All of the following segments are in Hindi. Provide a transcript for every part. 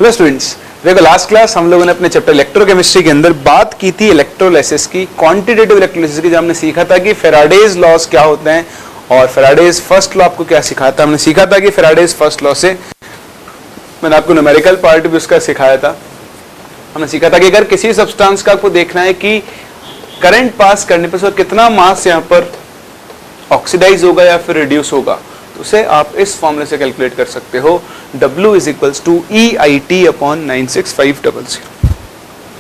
हेलो स्टूडेंट्स, देखो लास्ट क्लास हम लोगों ने अपने चैप्टर इलेक्ट्रोकेमिस्ट्री के अंदर बात की थी इलेक्ट्रोलाइसिस की, क्वांटिटेटिव इलेक्ट्रोलाइसिस की, जब हमने सीखा था कि फेराडेज लॉज क्या होते हैं और फेराडेज फर्स्ट लॉ आपको क्या सिखाया था। हमने सीखा था कि फेराडेज फर्स्ट लॉ से मैंने आपको न्यूमेरिकल पार्ट भी उसका सिखाया था। हमने सीखा था कि अगर किसी सब्सटेंस का आपको देखना है कि करंट पास करने पर कितना मास यहाँ पर ऑक्सीडाइज होगा या फिर रिड्यूस होगा, तो उसे आप इस फॉर्मूले से कैलकुलेट कर सकते हो, W is equals to EIT upon 96500।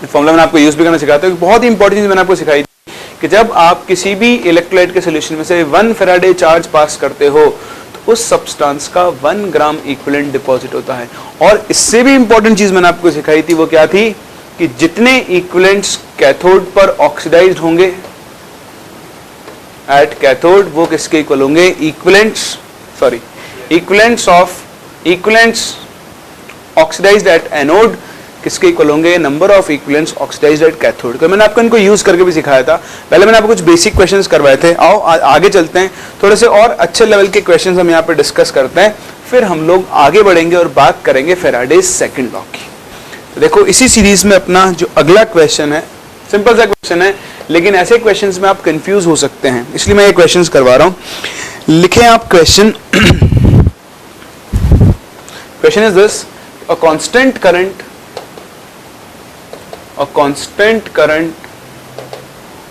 Formula मैंने आपको यूज भी करना सिखाता हूँ। बहुत ही इंपॉर्टेंट चीज मैंने आपको सिखाई थी कि जब आप किसी भी इलेक्ट्रोलाइट के सोल्यूशन में से 1 फैराडे चार्ज पास करते हो तो उस सब्सटेंस का 1 ग्राम इक्विवेलेंट डिपॉजिट होता है। और इससे भी इंपॉर्टेंट चीज मैंने आपको सिखाई थी, वो क्या थी कि जितने इक्विवेलेंट्स कैथोड पर ऑक्सीडाइज्ड होंगे एट कैथोड, वो किसके इक्वल होंगे, इक्विवेलेंट्स ऑक्सीडाइज्ड एट एनोड किसके इक्वल होंगे, number of equivalents oxidised at cathode. तो मैंने आपको इनको यूज करके भी सिखाया था। पहले मैंने आपको कुछ बेसिक क्वेश्चंस करवाए थे। आओ आगे चलते हैं, थोड़े से और अच्छे लेवल के क्वेश्चंस हम यहाँ पे डिस्कस करते हैं, फिर हम लोग आगे बढ़ेंगे और बात करेंगे फैराडेज सेकंड लॉ की। तो देखो इसी सीरीज में अपना जो अगला क्वेश्चन है, सिंपल सा क्वेश्चन है, लेकिन ऐसे क्वेश्चंस में आप कंफ्यूज हो सकते हैं, इसलिए मैं ये क्वेश्चंस करवा रहा हूं। लिखें आप question. Question is this, a constant current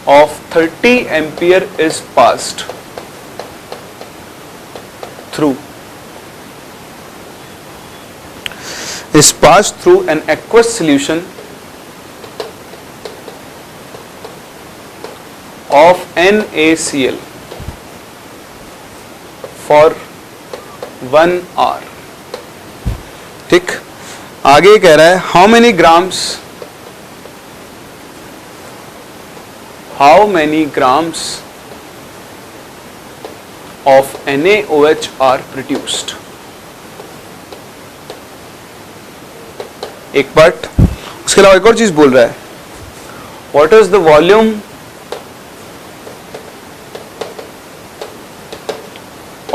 of 30 ampere is passed through an aqueous solution of NaCl for 1 hour। ठीक, आगे कह रहा है how many grams of NaOH are produced। एक पार्ट, उसके अलावा एक और चीज बोल रहा है, what is the volume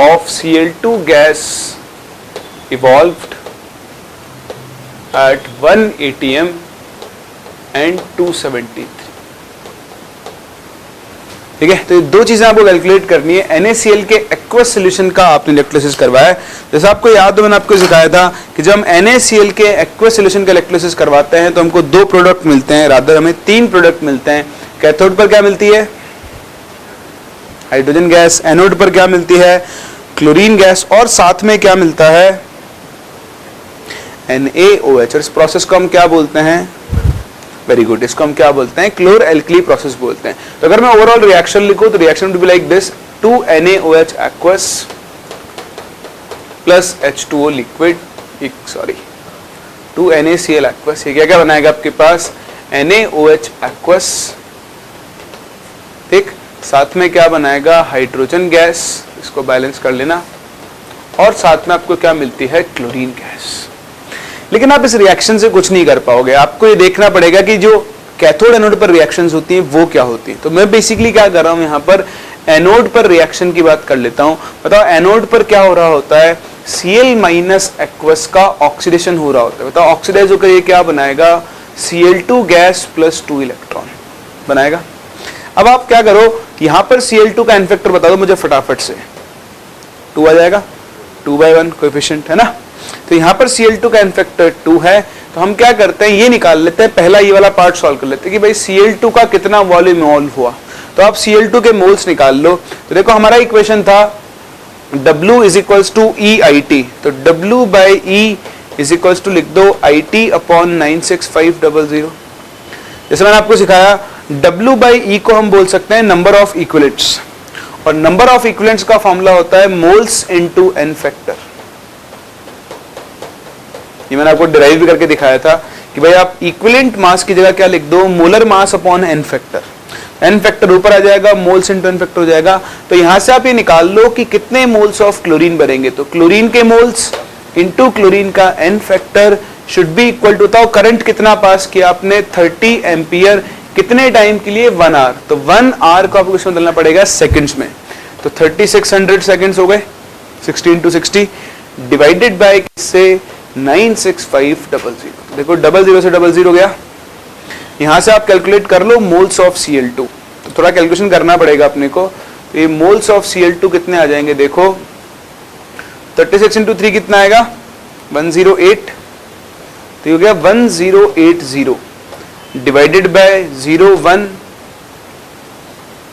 of Cl2 gas evolved at 1 atm and 273। ठीक है, तो ये दो चीजें आपको कैलकुलेट करनी है। NaCl के एक्वस सॉल्यूशन का आपने इलेक्ट्रोलिसिस करवाया है। जैसे आपको याद हो, मैंने आपको सिखाया था कि जब हम NaCl के एक्वस सॉल्यूशन का इलेक्ट्रोलिसिस करवाते हैं तो हमको 2 प्रोडक्ट मिलते हैं, रादर हमें 3 प्रोडक्ट मिलते हैं। कैथोड पर क्या मिलती है, हाइड्रोजन गैस, एनोड पर क्या मिलती है, क्लोरीन गैस, और साथ में क्या मिलता है, NaOH। और इस प्रोसेस को हम क्या बोलते हैं, वेरी गुड, इसको हम क्या बोलते हैं, क्लोर एल्कली प्रोसेस बोलते हैं। तो अगर मैं ओवरऑल रिएक्शन लिखूं तो reaction would be like this, 2 NaOH aqueous plus H2O liquid, 2 NaCl aqueous, ये क्या क्या बनाएगा आपके पास, NaOH aqueous, ठीक, साथ में क्या बनाएगा, हाइड्रोजन गैस, इसको बैलेंस कर लेना, और साथ में आपको क्या मिलती है, क्लोरीन गैस। लेकिन आप इस रिएक्शन से कुछ नहीं कर पाओगे, आपको ये देखना पड़ेगा कि जो कैथोड एनोड पर रिएक्शंस होती हैं वो क्या होती हैं। तो मैं बेसिकली क्या कर रहा हूं, यहाँ पर एनोड पर रिएक्शन की बात कर लेता हूं। बताओ एनोड पर क्या हो रहा होता है, Cl माइनस एक्वस का ऑक्सीडेशन हो रहा होता है। बताओ ऑक्सीडाइज होकर ये क्या बनाएगा, Cl2 गैस प्लस 2 इलेक्ट्रॉन बनाएगा। अब आप क्या करो, यहां पर Cl2 का एन फैक्टर बता दो मुझे फटाफट से, 2 आ जाएगा, 2/1 कोएफिशिएंट है ना। तो यहां पर Cl2 का एन फैक्टर 2 है, तो हम क्या करते हैं, ये निकाल लेते हैं, पहला ये वाला पार्ट सॉल्व कर लेते हैं कि भाई Cl2 का कितना वॉल्यूम मोल हुआ। तो आप Cl2 के मोल्स निकाल लो। तो देखो हमारा इक्वेशन था W is equals to EIT, तो W by E is equals to लिख दो IT अपॉन 96500। जैसे मैंने आपको सिखाया, W बाई E को हम बोल सकते हैं नंबर ऑफ इक्विवेलेंट्स, और नंबर ऑफ इक्विवेलेंट्स का फॉर्मूला होता है मोल्स इनटू एन फैक्टर। ये मैंने आपको डिराइव भी करके दिखाया था कि भाई आप इक्विवेलेंट मास की जगह क्या लिख दो, molar mass upon n factor. N factor ऊपर आ जाएगा, मोल्स इनटू एन फैक्टर हो जाएगा। तो यहां से आप ये निकाल लो कि कितने मोल्स ऑफ क्लोरीन बनेंगे। तो क्लोरीन के मोल्स इनटू क्लोरीन का n factor should be equal to, बताओ करंट कितना पास किया आपने, 30 एम्पियर, कितने टाइम के लिए, 1 आवर। तो 1 आवर को आपको इसमें बदलना पड़ेगा सेकंड्स में, तो 3600 सेकंड्स हो गए, 16 into 60 डिवाइडेड बाय किससे, 96500। देखो 00 से 00 गया, यहां से आप कैलकुलेट कर लो मोल्स ऑफ Cl2। तो थोड़ा कैलकुलेशन करना पड़ेगा अपने को। तो ये मोल्स ऑफ Cl2 कितने आ जाएंगे, देखो 36 इंटू 3 कितना आएगा 108। तो ये हो गया 1080 डिवाइडेड बाय 01,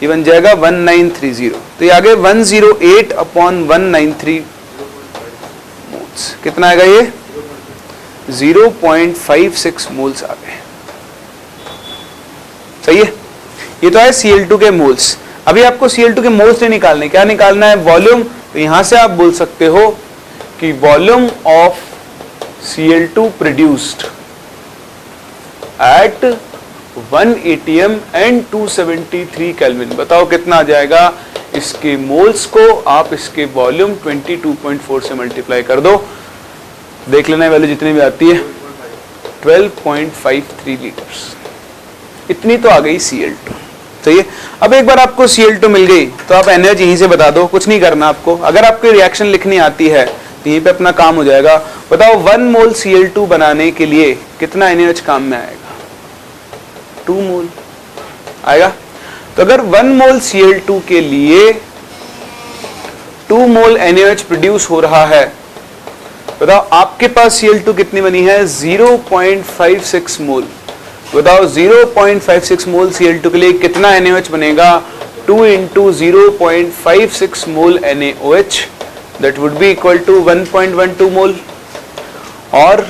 ये बन जाएगा 1930। तो ये आ गए 108 अपॉन 193 मोल्स। कितना आएगा ये 0.56 मोल्स आ गए। सही है, ये तो है Cl2 के मोल्स। अभी आपको Cl2 के मोल्स नहीं निकालने, क्या निकालना है, वॉल्यूम। तो यहां से आप बोल सकते हो कि volume of Cl2 produced at 1 atm and 273 kelvin. बताओ कितना आ जाएगा। इसके मोल्स को आप इसके वॉल्यूम 22.4 से मल्टीप्लाई कर दो, देख लेना वैल्यू जितनी भी आती है 12.53 लीटर्स। इतनी तो आ गई Cl2। सही है। अब एक बार आपको Cl2 मिल गई तो आप NaOH यहीं से बता दो, कुछ नहीं करना आपको। अगर आपको रिएक्शन लिखनी आती है तो यहीं पे अपना काम हो जाएगा। बताओ 1 मोल Cl2 बनाने के लिए कितना NaOH काम में आएगा, 2 मोल आएगा। तो अगर 1 मोल Cl2 के लिए 2 मोल NaOH प्रोड्यूस हो रहा है, बताओ आपके पास Cl2 कितनी बनी है 0.56 मोल। बताओ 0.56 मोल Cl2 के लिए कितना NaOH बनेगा, 2 into 0.56 mole NaOH, that would be equal to 1.12 mole. और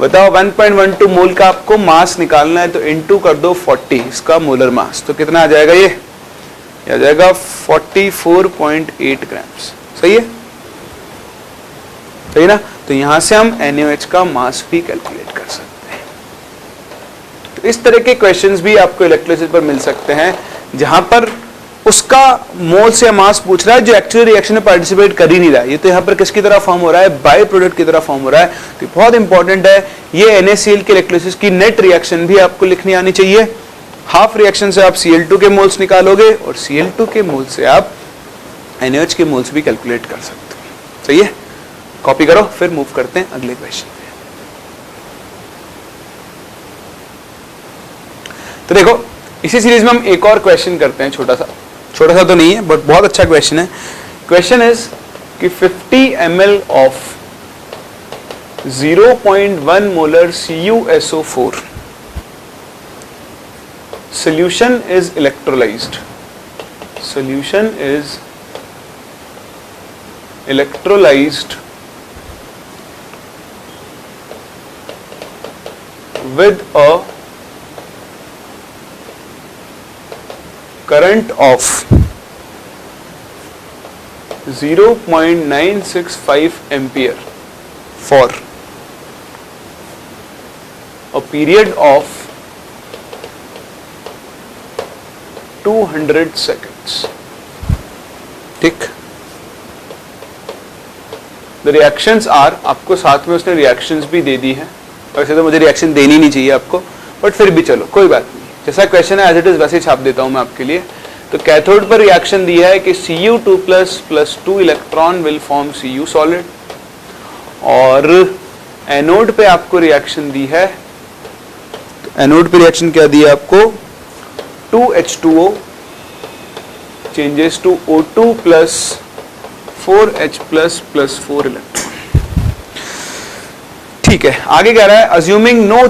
बताओ 1.12 मोल का आपको मास निकालना है, तो इंटू कर दो 40 इसका मोलर मास। तो कितना आ जाएगा, ये आ जाएगा 44.8 ग्राम्स। सही है, सही ना। तो यहां से हम NaOH का मास भी कैलकुलेट कर सकते हैं। तो इस तरह के क्वेश्चंस भी आपको इलेक्ट्रोलिसिस पर मिल सकते हैं, जहां पर उसका मोल से मास पूछ रहा है जो एक्चुअल रिएक्शन में पार्टिसिपेट कर ही नहीं रहा है। ये तो यहाँ पर किसकी तरह फॉर्म हो रहा है, बाय प्रोडक्ट की तरह फॉर्म हो रहा है। तो बहुत इंपॉर्टेंट है ये NaCl के इलेक्ट्रोलिसिस की नेट रिएक्शन भी आपको लिखनी आनी चाहिए। हाफ रिएक्शन से आप Cl2 के मोल्स निकालोगे और Cl2 के मोल से आप NaOH के मोल्स भी कैलकुलेट कर सकते हो। सही है, कॉपी करो, फिर मूव करते हैं अगले क्वेश्चन पे। तो देखो इसी सीरीज में हम एक और क्वेश्चन करते हैं, छोटा सा तो नहीं है बट बहुत अच्छा क्वेश्चन है। क्वेश्चन इज कि 50 ml of 0.1 molar CuSO4 solution is electrolyzed with a current of 0.965 ampere for a period of 200 seconds. ठीक, the reactions are, आपको साथ में उसने reactions भी दे दी है। वैसे तो मुझे रिएक्शन देनी नहीं चाहिए आपको, बट फिर भी चलो कोई बात नहीं, जैसा क्वेश्चन है एज इट इज वैसे ही छाप देता हूं मैं आपके लिए। तो कैथोड पर रिएक्शन दिया है कि Cu2 plus 2 electron will form Cu solid, और एनोड पे आपको रिएक्शन दी है। तो एनोड पे रिएक्शन क्या दिया आपको, 2H2O changes to O2 plus 4H plus 4 electron. ठीक है, आगे कह रहा है assuming no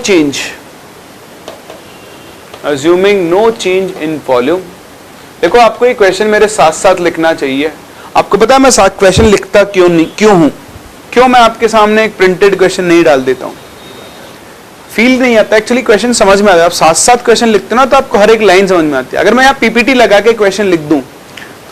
change in volume. देखो आपको ये क्वेश्चन मेरे साथ साथ लिखना चाहिए। आपको पता है मैं साथ क्वेश्चन लिखता क्यों मैं आपके सामने एक प्रिंटेड क्वेश्चन नहीं डाल देता हूं, फील नहीं आता एक्चुअली, क्वेश्चन समझ में आता है। आप साथ साथ क्वेश्चन लिखते ना तो आपको हर एक लाइन समझ में आती है। अगर मैं यहाँ PPT लगा के क्वेश्चन लिख दूं तो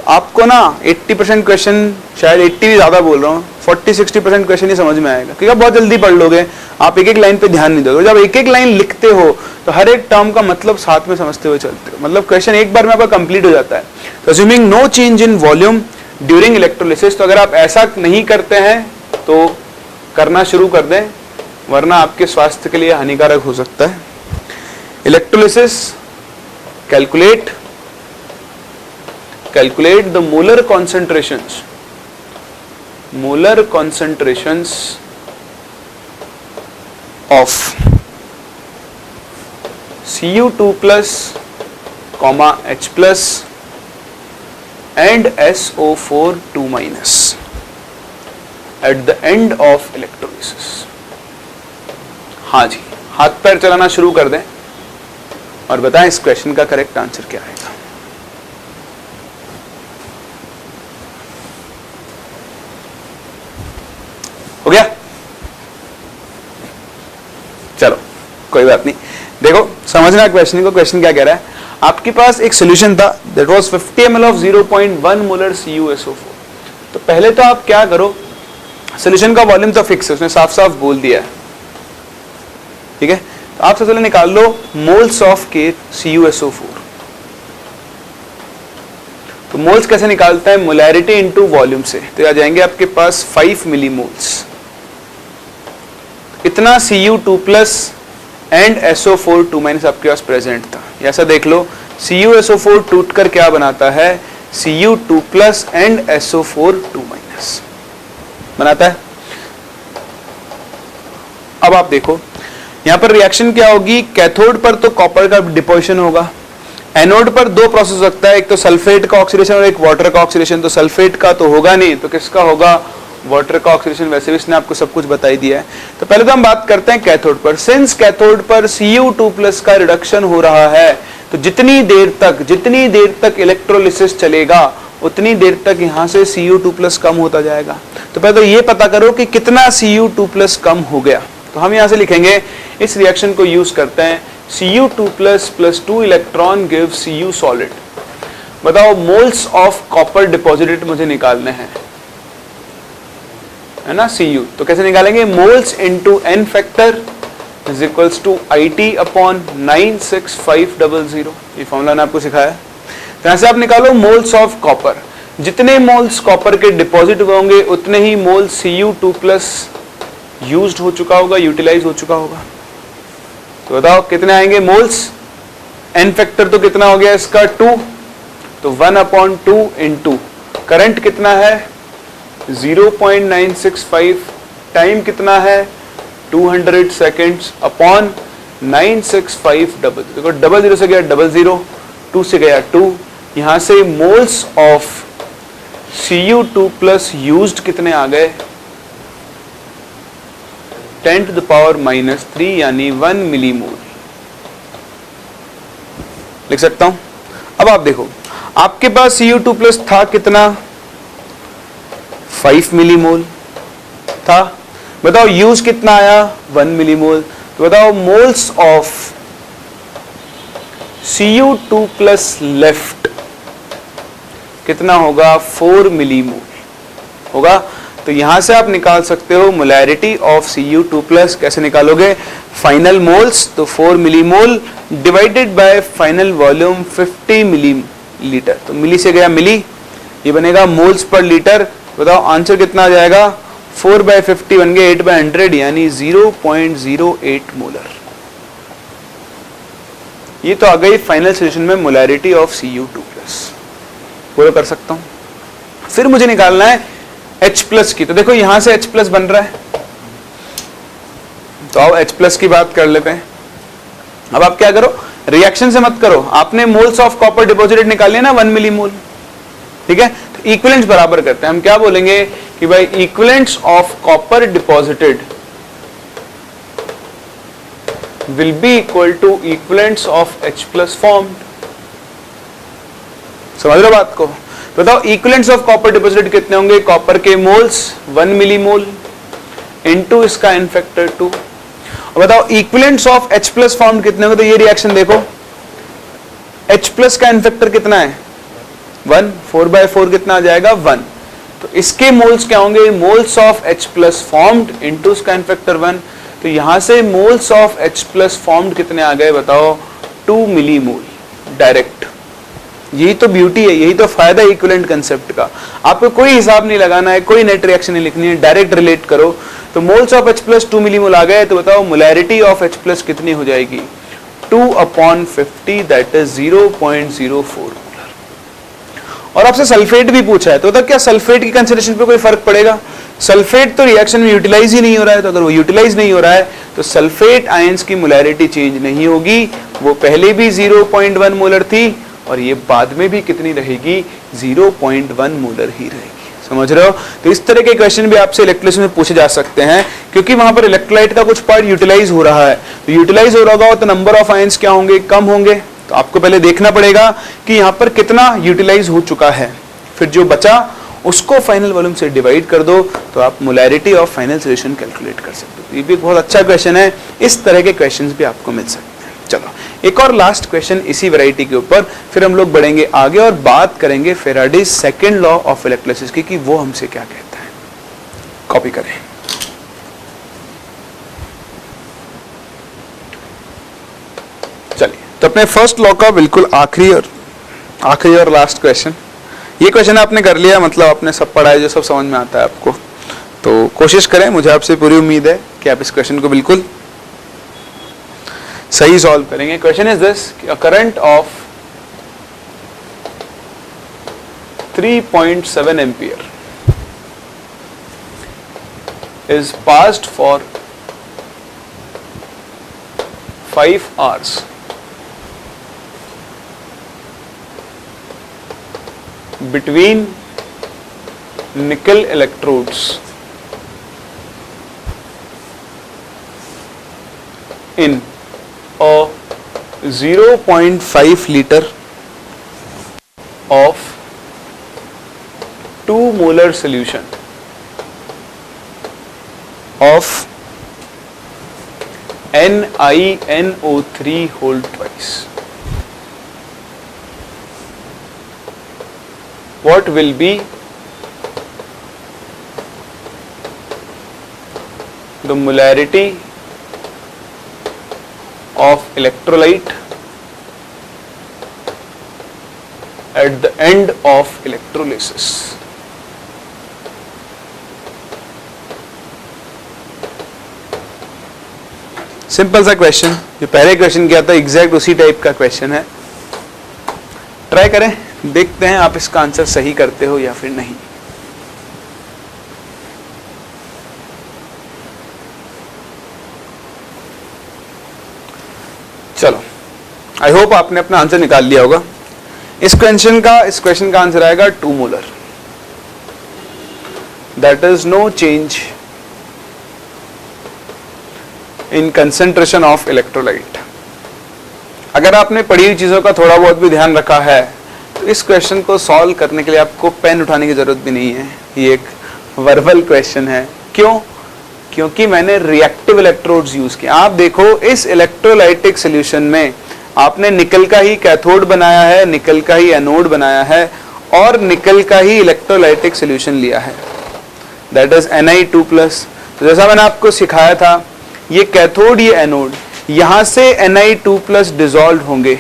आपको ना 80% क्वेश्चन, शायद 80 भी ज्यादा बोल रहा हूँ, 40-60% क्वेश्चन ही समझ में आएगा, क्योंकि आप बहुत जल्दी पढ़ लोगे, आप एक एक लाइन पे ध्यान नहीं दोगे। जब एक एक लाइन लिखते हो तो हर एक टर्म का मतलब साथ में समझते हुए चलते हो, मतलब क्वेश्चन एक बार में आपका कंप्लीट हो जाता है। तो assuming no change in volume during electrolysis, तो अगर आप ऐसा नहीं करते हैं तो करना शुरू कर दें, वरना आपके स्वास्थ्य के लिए हानिकारक हो सकता है। Electrolysis, calculate the molar concentrations of Cu2 plus comma H plus and SO4 2 minus at the end of electrolysis. हाँ जी, हाथ पैर चलाना शुरू कर दें और बताएं इस क्वेश्चन का करेक्ट आंसर क्या आएगा। हो गया? चलो कोई बात नहीं, देखो समझना क्वेश्चन को। क्वेश्चन क्या कह रहा है, आपके पास एक सॉल्यूशन था that was 50 ml of 0.1 molar CuSO4। तो पहले तो आप क्या करो, सॉल्यूशन का वॉल्यूम तो फिक्स है, उसने साफ साफ बोल दिया है, ठीक है। तो आप सबसे पहले निकाल लो मोल्स ऑफ CuSO4। तो मोल्स कैसे निकालता है, मोलैरिटी इनटू वॉल्यूम से। तो आ जाएंगे आपके पास 5 मिलीमोल्स। इतना Cu2 plus and SO4 2 minus आपके पास प्रेजेंट था। ऐसा देख लो, CuSO4 टूटकर क्या बनाता है, Cu2 plus and SO4 2 minus बनाता है। अब आप देखो यहां पर रिएक्शन क्या होगी, कैथोड पर तो कॉपर का डिपोजिशन होगा, एनोड पर दो प्रोसेस लगता है, एक तो सल्फेट का ऑक्सीडेशन और एक वाटर का ऑक्सीडेशन। तो सल्फेट का तो होगा नहीं, तो किसका होगा, वाटर का ऑक्सीडेशन। वैसे भी इसने आपको सब कुछ बता ही दिया है। तो पहले तो हम बात करते हैं कैथोड पर। सिंस कैथोड पर Cu2 प्लस का रिडक्शन हो रहा है, तो जितनी देर तक इलेक्ट्रोलिसिस चलेगा उतनी देर तक यहां से Cu2 प्लस कम होता जाएगा। तो पहले तो ये पता करो कि कितना Cu2 प्लस कम हो गया। तो हम यहां से लिखेंगे, इस रिएक्शन को यूज करते हैं, Cu2 plus plus 2 electron give Cu solid. बताओ मोल्स ऑफ कॉपर डिपॉजिटेड मुझे निकालने हैं, है ना, Cu। तो कैसे निकालेंगे, moles into n factor is equals to IT upon 96500। ये फॉर्मूला ने आपको सिखाया। तो यहां से आप निकालो मोल्स ऑफ कॉपर। जितने मोल्स कॉपर के डिपॉजिट होंगे उतने ही मोल Cu2 प्लस यूज्ड हो चुका होगा, यूटिलाइज हो चुका होगा। तो बताओ कितने आएंगे मोल्स, n फैक्टर तो कितना हो गया इसका 2, तो 1/2 इंटू करंट कितना है 0.965, टाइम कितना है 200 सेकेंड्स अपॉन 96500। देखो 00 से गया 00, 2 से गया 2। यहां से moles of Cu2 plus used कितने आ गए, 10⁻³ यानी 1 मिलीमोल लिख सकता हूं। अब आप देखो आपके पास Cu2 प्लस था कितना, 5 मिलीमोल था। बताओ यूज कितना आया, 1 मिलीमोल। तो बताओ moles of Cu2 plus left कितना होगा, 4 मिलीमोल होगा। तो यहां से आप निकाल सकते हो मोलैरिटी ऑफ Cu2 प्लस। कैसे निकालोगे, फाइनल मोल्स, तो 4 millimole divided by final volume 50 millilitre. तो मिली से गया मिली, ये बनेगा मोल्स पर लीटर। बताओ आंसर कितना आ जाएगा, 4/50 बन गए 8/100 यानी 0.08 मोलर। ये तो आ गई फाइनल सॉल्यूशन में molarity of Cu2 plus. Follow कर सकता हूं। फिर मुझे निकालना है H प्लस की। तो देखो यहां से H प्लस बन रहा है, तो आओ H प्लस की बात कर लेते हैं। अब आप क्या करो, रिएक्शन से मत करो, आपने मोल्स ऑफ कॉपर डिपॉजिटेड निकाले ना 1 मिलीमोल, ठीक है। तो इक्विवेलेंट्स बराबर करते हैं। हम क्या बोलेंगे कि भाई equivalents of copper deposited will be equal to equivalents of H plus formed. समझ रहे बात को। तो बताओ इक्विवेलेंट्स ऑफ कॉपर डिपॉजिटेड कितने होंगे, कॉपर के मोल्स 1 मिलीमोल इनटू इसका n फैक्टर 2। और बताओ equivalents of H plus formed कितने होंगे। तो ये रिएक्शन देखो, H प्लस का n फैक्टर कितना है 1, 4/4 कितना आ जाएगा 1। तो इसके मोल्स क्या होंगे, moles of H plus formed into इसका n फैक्टर 1। तो यहां से moles of H plus formed कितने आ गए बताओ, 2 मिलीमोल डायरेक्ट। यही तो ब्यूटी है, यही तो फायदा है इक्विवेलेंट कंसेप्ट का। आपको कोई हिसाब नहीं लगाना है, कोई नेट रिएक्शन नहीं लिखनी है, डायरेक्ट रिलेट करो। तो moles of H plus 2 millimole आ गए। तो बताओ मोलैरिटी ऑफ H प्लस कितनी हो जाएगी, 2/50 दैट इज 0.04 मोलर। और आपसे सल्फेट भी पूछा है, तो बताओ क्या सल्फेट की कंसिडरेशन पे कोई फर्क पड़ेगा। सल्फेट तो रिएक्शन में यूटिलाइज ही नहीं हो रहा है, तो अगर वो यूटिलाइज नहीं हो रहा है तो सल्फेट आयंस की मोलैरिटी चेंज नहीं होगी, वो पहले भी 0.1 मोलर थी और ये बाद में भी कितनी रहेगी, 0.1 मोलर ही रहेगी। समझ रहे हो? तो इस तरह के क्वेश्चन भी आपसे इलेक्ट्रोलिसिस में पूछे जा सकते हैं, क्योंकि वहां पर इलेक्ट्रोलाइट का कुछ पार्ट यूटिलाइज हो रहा है। तो यूटिलाइज हो रहा होगा तो नंबर ऑफ आयंस क्या होंगे, कम होंगे। तो आपको पहले देखना पड़ेगा कि यहाँ पर कितना यूटिलाइज हो चुका है, फिर जो बचा उसको फाइनल वॉल्यूम से डिवाइड कर दो, तो आप molarity of final solution calculate कर सकते हो। ये भी बहुत अच्छा क्वेश्चन है, इस तरह के क्वेश्चंस भी आपको मिल सकते हैं। चलो एक और लास्ट क्वेश्चन इसी वैरायटी के ऊपर, फिर हम लोग बढ़ेंगे आगे और बात करेंगे Faraday's second law of electrolysis की, कि वो हमसे क्या कहता है। कॉपी करें। चलिए, तो अपने फर्स्ट लॉ का बिल्कुल आखिरी और लास्ट क्वेश्चन, ये क्वेश्चन आपने कर लिया, मतलब आपने सब पढ़ा है, जो सब समझ में आता है आपको। तो कोशिश करें, मुझे आपसे पूरी उम्मीद है कि आप इस क्वेश्चन को बिल्कुल सही सॉल्व करेंगे। Question is this, a current of 3.7 ampere is passed for 5 hours between nickel electrodes in a 0.5 liter of 2 molar solution of NiNO3 whole twice. What will be the molarity of electrolyte at the end of electrolysis? Simple सा क्वेश्चन, जो पहले क्वेश्चन किया था एग्जैक्ट उसी टाइप का क्वेश्चन है। ट्राई करें, देखते हैं आप इसका आंसर सही करते हो या फिर नहीं। चलो, आई होप आपने अपना आंसर निकाल लिया होगा। इस क्वेश्चन का आंसर आएगा 2 molar. That is no change in concentration of electrolyte. अगर आपने पढ़ी हुई चीजों का थोड़ा बहुत भी ध्यान रखा है तो इस क्वेश्चन को सॉल्व करने के लिए आपको पेन उठाने की जरूरत भी नहीं है। ये एक वर्बल क्वेश्चन है। क्यों? क्योंकि मैंने रिएक्टिव इलेक्ट्रोड्स यूज किए। आप देखो, इस इलेक्ट्रोलाइटिक सोल्यूशन में आपने निकल का ही कैथोड बनाया है, निकल का ही एनोड बनाया है और निकल का ही इलेक्ट्रोलाइटिक सोल्यूशन लिया है, दैट इज Ni2+। तो जैसा मैंने आपको सिखाया था, ये कैथोड, ये एनोड, यहां से Ni2+ डिसॉल्व होंगे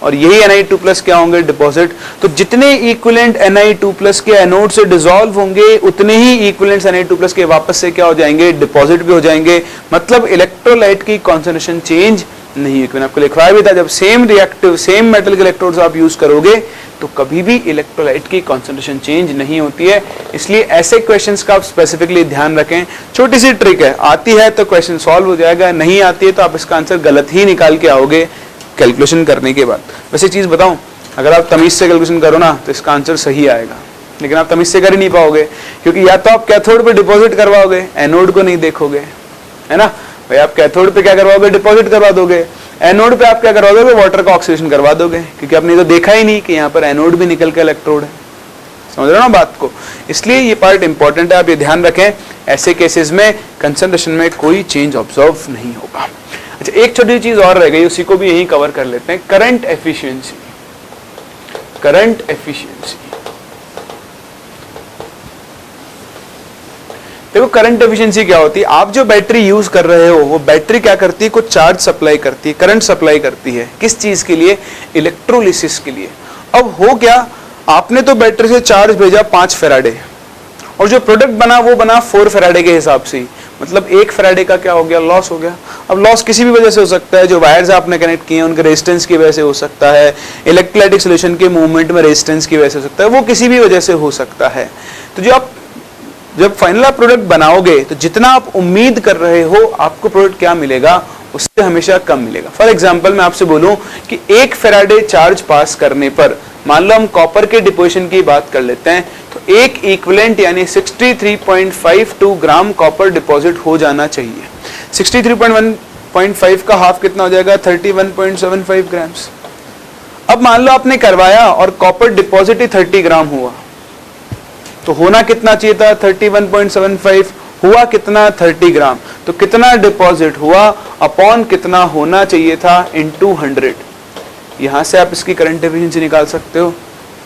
और यही Ni2+ क्या होंगे, डिपॉजिट। तो जितने इक्विवेलेंट Ni2+ के एनोड से डिसॉल्व होंगे उतने ही इक्विवेलेंट Ni2+ के वापस से क्या हो जाएंगे, डिपॉजिट भी हो जाएंगे। मतलब इलेक्ट्रोलाइट की कॉन्सेंट्रेशन चेंज नहीं है। मैंने आपको लिखवाया भी था, जब सेम रिएक्टिव सेम मेटल के इलेक्ट्रोड्स आप यूज करोगे तो कभी भी इलेक्ट्रोलाइट की कॉन्सेंट्रेशन चेंज नहीं होती है। इसलिए ऐसे क्वेश्चंस का आप स्पेसिफिकली ध्यान रखें। छोटी सी ट्रिक है, आती है तो क्वेश्चन सॉल्व हो जाएगा, नहीं आती है तो आप इसका आंसर गलत ही निकाल के आओगे कैलकुलेशन करने के बाद। वैसे चीज बताऊं, अगर आप तमीज से कैलकुलेशन करो ना तो इसका आंसर सही आएगा, लेकिन आप तमीज से कर ही नहीं पाओगे, क्योंकि या तो आप कैथोड पे डिपॉजिट करवाओगे, एनोड को नहीं देखोगे, है ना भाई। आप कैथोड पे क्या करवाओगे, डिपॉजिट करवा दोगे। एनोड पे आप क्या करवा दोगे, वाटर का ऑक्सीडेशन करवा दोगे, क्योंकि आपने तो देखा ही नहीं कि यहाँ पर एनोड भी निकल का इलेक्ट्रोड है। समझ रहे हो ना बात को? इसलिए ये पार्ट इंपॉर्टेंट है, आप ये ध्यान रखें। ऐसे केसेस में कंसंट्रेशन में कोई चेंज ऑब्जर्व नहीं होगा। अच्छा, एक छोटी चीज और रह गई, उसी को भी यहीं कवर कर लेते हैं। Current efficiency. करंट एफिशिएंसी, देखो करंट एफिशिएंसी क्या होती है। आप जो बैटरी यूज कर रहे हो वो बैटरी क्या करती है, कुछ चार्ज सप्लाई करती है, करंट सप्लाई करती है। किस चीज के लिए, इलेक्ट्रोलिसिस के लिए। अब हो क्या, आपने तो बैटरी से चार्ज भेजा 5 फैराडे और जो प्रोडक्ट बना वो बना 4 फैराडे के हिसाब से। मतलब 1 फैराडे का क्या हो गया, लॉस हो गया। अब लॉस किसी भी वजह से हो सकता है, जो वायर्स आपने कनेक्ट किए हैं उनके रेजिस्टेंस की वजह से हो सकता है, इलेक्ट्रोलाइटिक सॉल्यूशन के मूवमेंट में रेजिस्टेंस की वजह से हो सकता है, वो किसी भी वजह से हो सकता है। तो जो आप जब फाइनल आप प्रोडक्ट बनाओगे तो जितना आप उम्मीद कर रहे हो आपको प्रोडक्ट क्या मिलेगा, उससे हमेशा कम मिलेगा। फॉर एग्जांपल मैं आपसे बोलूं कि 1 फैराडे चार्ज पास करने पर, मान लो हम कॉपर के डिपोजिशन की बात कर लेते हैं, तो एक इक्विवेलेंट यानी 63.52 ग्राम कॉपर डिपॉजिट हो जाना चाहिए। 63.1.5 का हाफ कितना हो जाएगा, 31.75 ग्राम्स। अब मान लो आपने करवाया और कॉपर डिपॉजिट ही 30 ग्राम हुआ, तो होना कितना चाहिए था, 31.75, हुआ कितना, 30 ग्राम। तो कितना डिपॉजिट हुआ अपॉन कितना होना चाहिए था इनटू 100। यहां से आप इसकी करंट एफिशिएंसी निकाल सकते हो,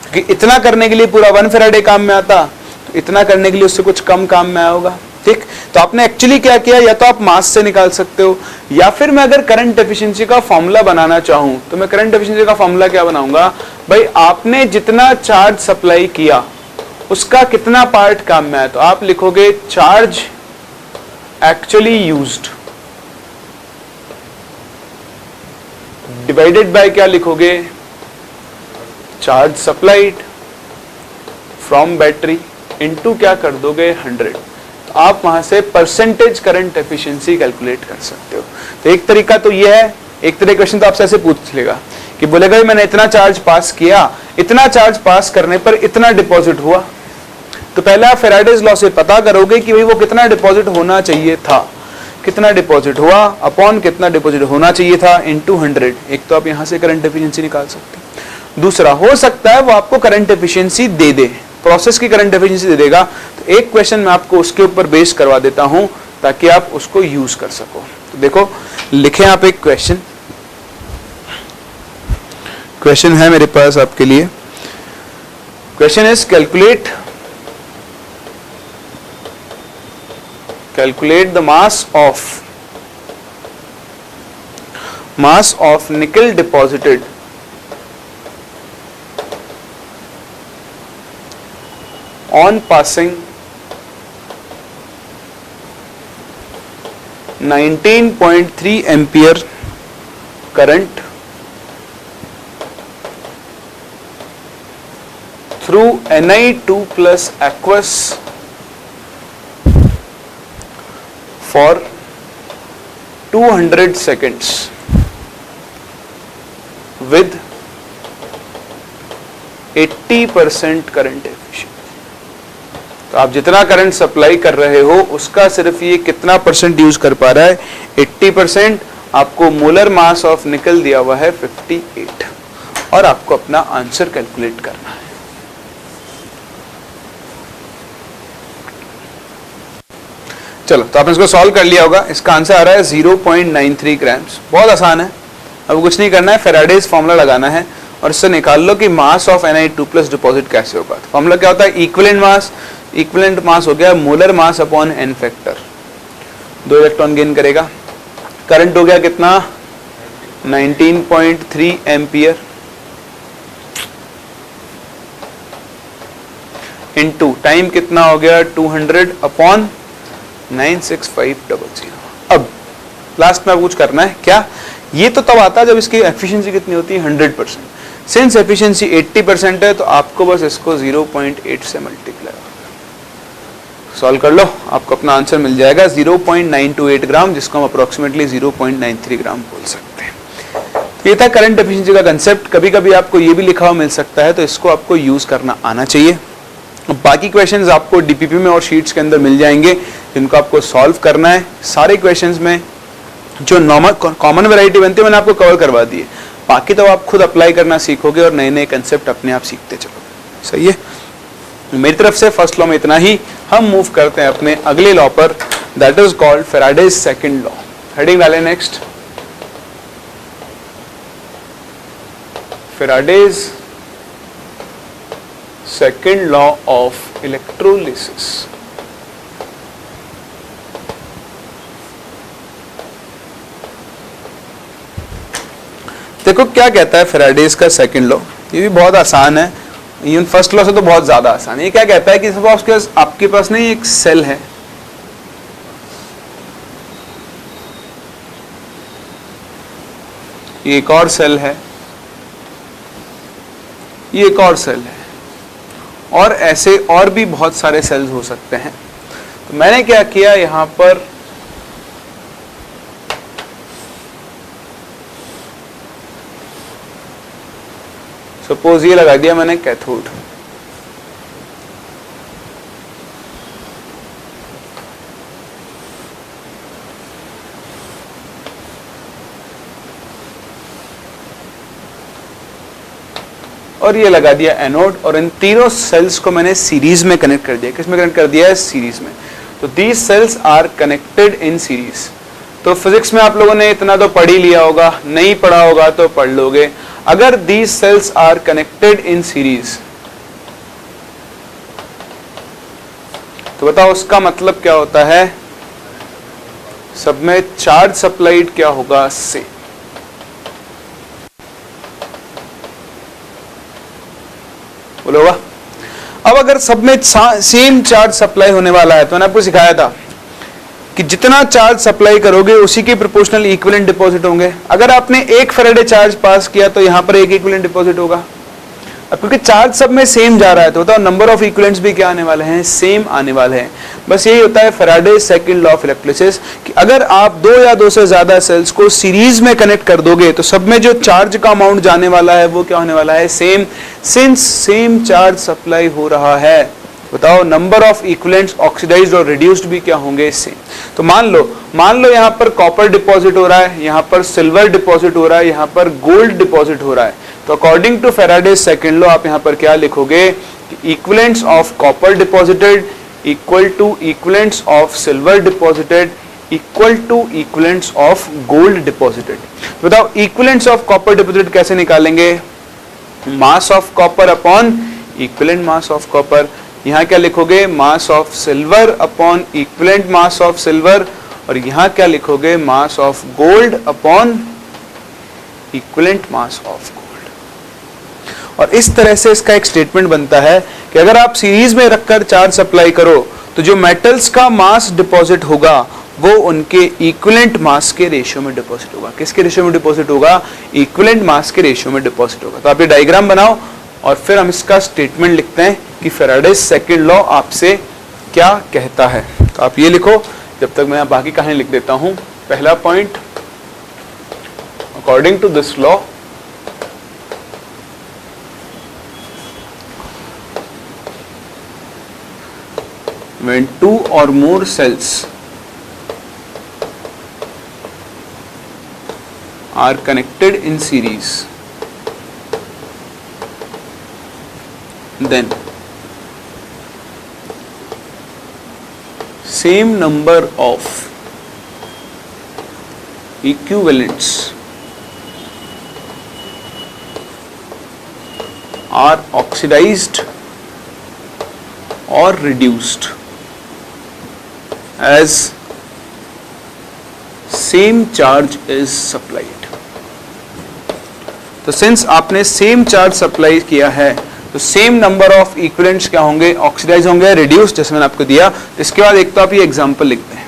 क्योंकि इतना करने के लिए पूरा 1 फैराडे काम में आता, तो इतना करने के लिए उससे कुछ कम काम में आया होगा। ठीक, तो आपने एक्चुअली क्या किया, या तो आप मास से निकाल सकते हो, या फिर मैं अगर करंट एफिशिएंसी का फॉर्मूला बनाना चाहूं तो मैं करंट एफिशिएंसी का फॉर्मूला क्या बनाऊंगा, भाई आपने जितना चार्ज सप्लाई किया उसका कितना पार्ट काम में आया, तो आप लिखोगे charge actually used divided by क्या लिखोगे, charge supplied from battery into क्या कर दोगे, 100। तो आप वहां से परसेंटेज करंट एफिशिएंसी कैलकुलेट कर सकते हो। तो एक तरीका तो यह है, एक तरह क्वेश्चन तो आपसे ऐसे पूछ लेगा कि बोलेगा मैंने इतना चार्ज पास किया, इतना चार्ज पास करने पर इतना डिपॉजिट हुआ, तो पहले आप फैराडेज लॉ से पता करोगे कि भाई वो कितना डिपॉजिट होना चाहिए था, कितना डिपॉजिट हुआ अपॉन कितना डिपॉजिट होना चाहिए था इनटू 100। एक तो आप यहां से करंट एफिशिएंसी निकाल सकते हैं। दूसरा हो सकता है वो आपको करंट एफिशिएंसी दे दे, प्रोसेस की करंट एफिशिएंसी दे देगा, तो एक क्वेश्चन मैं आपको उसके ऊपर बेस करवा देता हूं ताकि आप उसको यूज कर सको। तो देखो लिखें आप एक क्वेश्चन है मेरे पास आपके लिए। Question is calculate the mass of nickel deposited on passing 19.3 ampere current through Ni2 plus aqueous for 200 seconds with 80% current efficiency. तो आप जितना करंट सप्लाई कर रहे हो उसका सिर्फ ये कितना परसेंट यूज कर पा रहा है, 80%। आपको मोलर मास ऑफ निकल दिया हुआ है 58, और आपको अपना आंसर कैलकुलेट करना है। चलो, तो आपने इसको सॉल्व कर लिया होगा। इसका आंसर आ रहा है 0.93 ग्राम्स। बहुत आसान है, अब कुछ नहीं करना है, फैराडेज फॉर्मूला लगाना है और इससे निकाल लो कि मास ऑफ Ni2+ डिपॉजिट कैसे होगा। तो फॉर्मूला क्या होता है, इक्विवेलेंट मास हो गया molar mass upon n factor, 2 electron gain करेगा। करंट हो गया कितना, 19.3 एम्पियर इनटू टाइम कितना हो गया, 200 अपॉन 96500। अब लास्ट में कुछ करना है क्या, ये तो तब आता है जब इसकी एफिशिएंसी कितनी होती है, 100%। सिंस एफिशिएंसी 80% है तो आपको बस इसको 0.8 से मल्टीप्लाई सॉल्व कर लो, आपको अपना आंसर मिल जाएगा 0.928 ग्राम, जिसको हम अप्रोक्सीमेटली 0.93 ग्राम बोल सकते हैं। ये था करंट एफिशिएंसी का कंसेप्ट। कभी कभी आपको ये भी लिखा हुआ मिल सकता है, तो इसको आपको यूज करना आना चाहिए। बाकी क्वेश्चंस आपको डीपीपी में और शीट्स के अंदर मिल जाएंगे, जिनको आपको सॉल्व करना है। सारे क्वेश्चंस में जो नॉर्मल कॉमन वैरायटी बनती है मैंने आपको कवर करवा दी है, बाकी तो आप खुद अप्लाई करना सीखोगे और नए नए कंसेप्ट अपने आप सीखते चलोगे। सही है, मेरी तरफ से फर्स्ट लॉ में इतना ही। हम मूव करते हैं अपने अगले लॉ पर, that is called Faraday's second law. Heading डालें next, Faraday's second law of electrolysis. देखो क्या कहता है फैराडेज का सेकंड लॉ, ये भी बहुत आसान है, इवन फर्स्ट लॉ से तो बहुत ज्यादा आसान है। ये क्या कहता है कि सपोज आपके पास नहीं एक सेल है, ये एक और सेल है, ये एक और सेल है, और ऐसे और भी बहुत सारे सेल्स हो सकते हैं। तो मैंने क्या किया यहां पर, सपोज ये लगा दिया मैंने कैथोड, और ये लगा दिया एनोड, और इन तीनों सेल्स को मैंने सीरीज में कनेक्ट कर दिया। किसमें कनेक्ट कर दिया है? सीरीज में। तो these cells are connected in series. तो फिजिक्स में आप लोगों ने इतना तो पढ़ ही लिया होगा, नहीं पढ़ा होगा तो पढ़ लोगे। अगर these cells are connected in series, तो बताओ उसका मतलब क्या होता है? सब में चार्ज सप्लाइड क्या होगा? से। बोलोगा? अब अगर सब में सेम चार्ज सप्लाई होने वाला है, तो मैंने आपको सिखाया था कि जितना चार्ज सप्लाई करोगे उसी के प्रोपोर्शनल इक्विवेलेंट डिपॉजिट होंगे। अगर आपने 1 फैराडे चार्ज पास किया तो यहां पर 1 इक्विवेलेंट डिपॉजिट होगा। अब क्योंकि चार्ज सब में सेम जा रहा है, तो बताओ नंबर ऑफ इक्विवेलेंट्स भी क्या आने वाले हैं? सेम आने वाले हैं। बस यही होता है Faraday second law of electricity, कि अगर आप 2 या 2 से ज्यादा सेल्स को सीरीज में कनेक्ट कर दोगे तो सब में जो चार्ज का अमाउंट जाने वाला है वो क्या होने वाला है? Same. Since same charge supply हो रहा है, बताओ नंबर ऑफ इक्विवेलेंट्स ऑक्सीडाइज्ड और रिड्यूस्ड भी क्या होंगे? सेम। तो मान लो यहाँ पर कॉपर डिपॉजिट हो रहा है, यहाँ पर सिल्वर डिपॉजिट हो रहा है, यहाँ पर गोल्ड डिपॉजिट हो रहा है। तो according to Faraday second law आप यहाँ पर क्या लिखोगे? Equivalents of copper deposited equal to equivalents of silver deposited equal to equivalents of gold deposited. बताओ इक्विवेलेंट्स ऑफ कॉपर डिपॉजिटेड कैसे निकालेंगे? Mass of copper upon equivalent mass of copper. यहाँ क्या लिखोगे? Mass of silver upon equivalent mass of silver. और यहाँ क्या लिखोगे? Mass of gold upon equivalent mass of gold. और इस तरह से इसका एक स्टेटमेंट बनता है कि अगर आप सीरीज में रखकर चार्ज सप्लाई करो तो जो मेटल्स का मास डिपॉजिट होगा वो उनके इक्विवेलेंट मास के रेशियो में डिपॉजिट होगा। किसके रेशियो में डिपॉजिट होगा? इक्विवेलेंट मास के रेशियो में डिपॉजिट होगा। तो आप ये डायग्राम बनाओ और फिर हम इसका स्टेटमेंट लिखते हैं कि फैराडे सेकंड लॉ आपसे क्या कहता है। तो आप ये लिखो, जब तक मैं बाकी कहानी लिख देता हूं। पहला point, according to this law when 2 or more cells are connected in series, then same number of equivalents are oxidized or reduced as same charge is supplied। तो सिंस आपने सेम चार्ज सप्लाई किया है तो सेम नंबर ऑफ इक्विवेलेंट्स क्या होंगे? ऑक्सीडाइज होंगे, रिड्यूस, जैसे मैंने आपको दिया। इसके बाद एक तो आप ये एग्जांपल लिखते हैं,